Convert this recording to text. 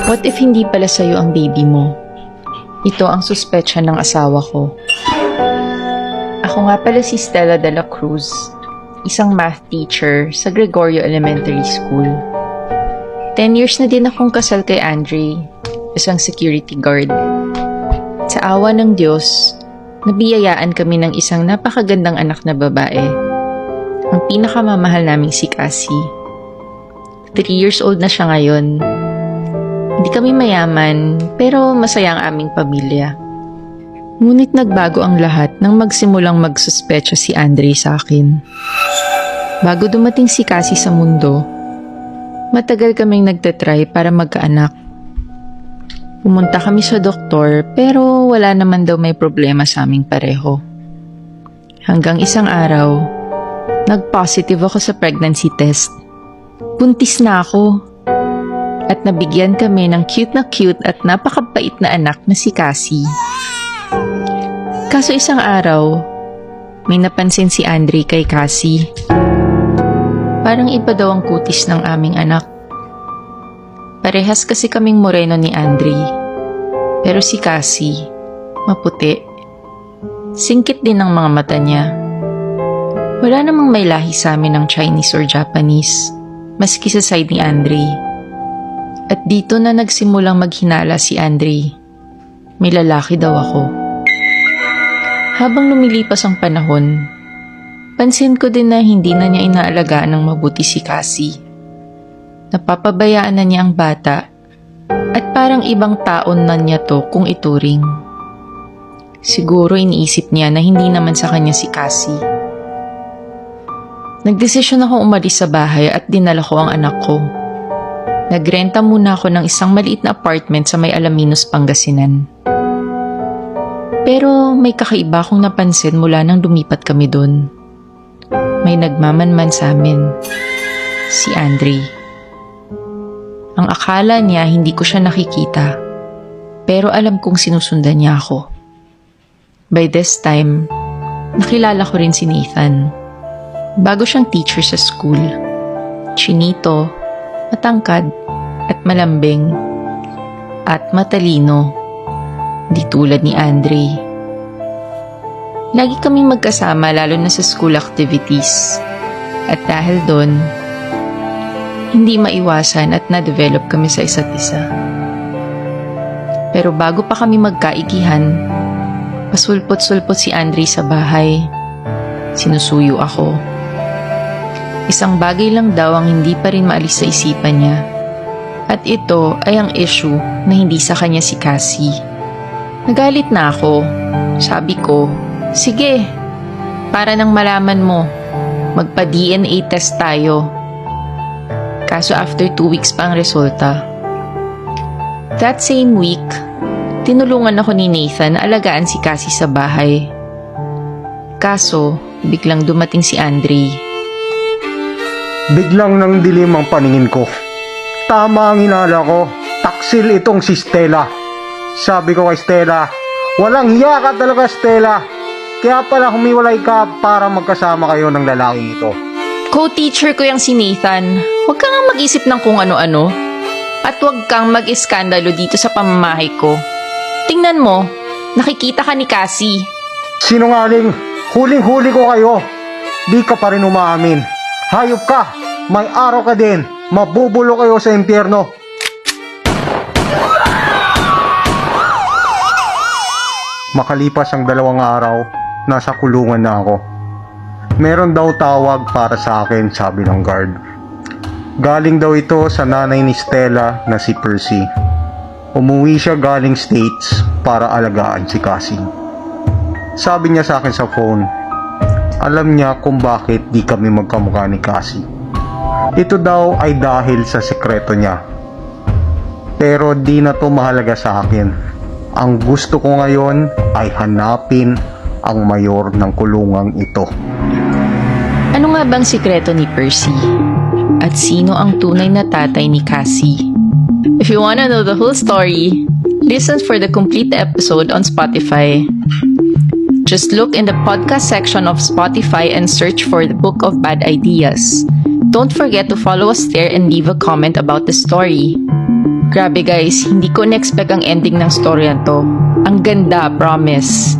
What if hindi pala sa'yo ang baby mo? Ito ang suspetsya ng asawa ko. Ako nga pala si Stella de la Cruz, isang math teacher sa Gregorio Elementary School. 10 years na din akong kasal kay Andre, isang security guard. Sa awa ng Diyos, nabiyayaan kami ng isang napakagandang anak na babae. Ang pinakamamahal naming si Cassie. 3 years old na siya ngayon. Hindi kami mayaman, pero masaya ang aming pamilya. Ngunit nagbago ang lahat nang magsimulang magsuspecha si Andre sa akin. Bago dumating si Cassie sa mundo, matagal kaming nagtatry para magkaanak. Pumunta kami sa doktor pero wala naman daw may problema sa aming pareho. Hanggang isang araw, nag-positive ako sa pregnancy test. Buntis na ako. At nabigyan kami ng cute at napakabait na anak na si Cassie. Kaso isang araw, may napansin si Andre kay Cassie. Parang iba daw ang kutis ng aming anak. Parehas kasi kaming moreno ni Andre. Pero si Cassie, maputi. Singkit din ang mga mata niya. Wala namang may lahi sa amin ng Chinese or Japanese, maski sa side ni Andre. At dito na nagsimulang maghinala si Andre. May lalaki daw ako. Habang lumilipas ang panahon, pansin ko din na hindi na niya inaalagaan ng mabuti si Cassie. Napapabayaan na niya ang bata at parang ibang taon na niya to kung ituring. Siguro iniisip niya na hindi naman sa kanya si Cassie. Nagdesisyon akong umalis sa bahay at dinala ko ang anak ko. Nagrenta muna ako ng isang maliit na apartment sa may Alaminos, Pangasinan. Pero may kakaiba akong napansin mula nang lumipat kami doon. May nagmamanman sa amin. Si Andre. Ang akala niya hindi ko siya nakikita. Pero alam kong sinusundan niya ako. By this time, nakilala ko rin si Nathan. Bago siyang teacher sa school. Chinito, matangkad, at malambing, at matalino, di tulad ni Andre. Lagi kaming magkasama lalo na sa school activities. At dahil doon, hindi maiwasan at na-develop kami sa isa't isa. Pero bago pa kami magkaigihan, pasulpot-sulpot si Andre sa bahay. Sinusuyo ako. Isang bagay lang daw ang hindi pa rin maalis sa isipan niya. At ito ay ang issue na hindi sa kanya si Cassie. Nagalit na ako. Sabi ko, sige, para nang malaman mo, magpa-DNA test tayo. Kaso after 2 weeks pa ang resulta. That same week, tinulungan ako ni Nathan na alagaan si Cassie sa bahay. Kaso, biglang dumating si Andre. Biglang nang dilim ang paningin ko. Tama ang hinala ko. Taksil itong si Stella. Sabi ko kay Stella, walang hiya ka talaga, Stella. Kaya pala humiwalay ka para magkasama kayo ng lalaking ito. Co-teacher ko yung si Nathan. Huwag kang mag-isip ng kung ano-ano. At huwag kang mag-iskandalo dito sa pamamahay ko. Tingnan mo, nakikita ka ni Cassie. Sinungaling, huling-huli ko kayo. Di ka pa rin umaamin. Hayop ka, may araw ka din. Mabubulo kayo sa impyerno. Makalipas ang 2 araw, nasa kulungan na ako. Meron daw tawag para sa akin, sabi ng guard. Galing daw ito sa nanay ni Stella na si Percy. Umuwi siya galing States para alagaan si Cassie. Sabi niya sa akin sa phone, alam niya kung bakit di kami magkamukha ni Cassie. Ito daw ay dahil sa sekreto niya. Pero di na to mahalaga sa akin. Ang gusto ko ngayon ay hanapin ang mayor ng kulungang ito. Ano nga bang sikreto ni Percy? At sino ang tunay na tatay ni Cassie? If you wanna know the whole story, listen for the complete episode on Spotify. Just look in the podcast section of Spotify and search for the Book of Bad Ideas. Don't forget to follow us there and leave a comment about the story. Grabe guys, hindi ko na-expect ang ending ng story na to. Ang ganda, promise.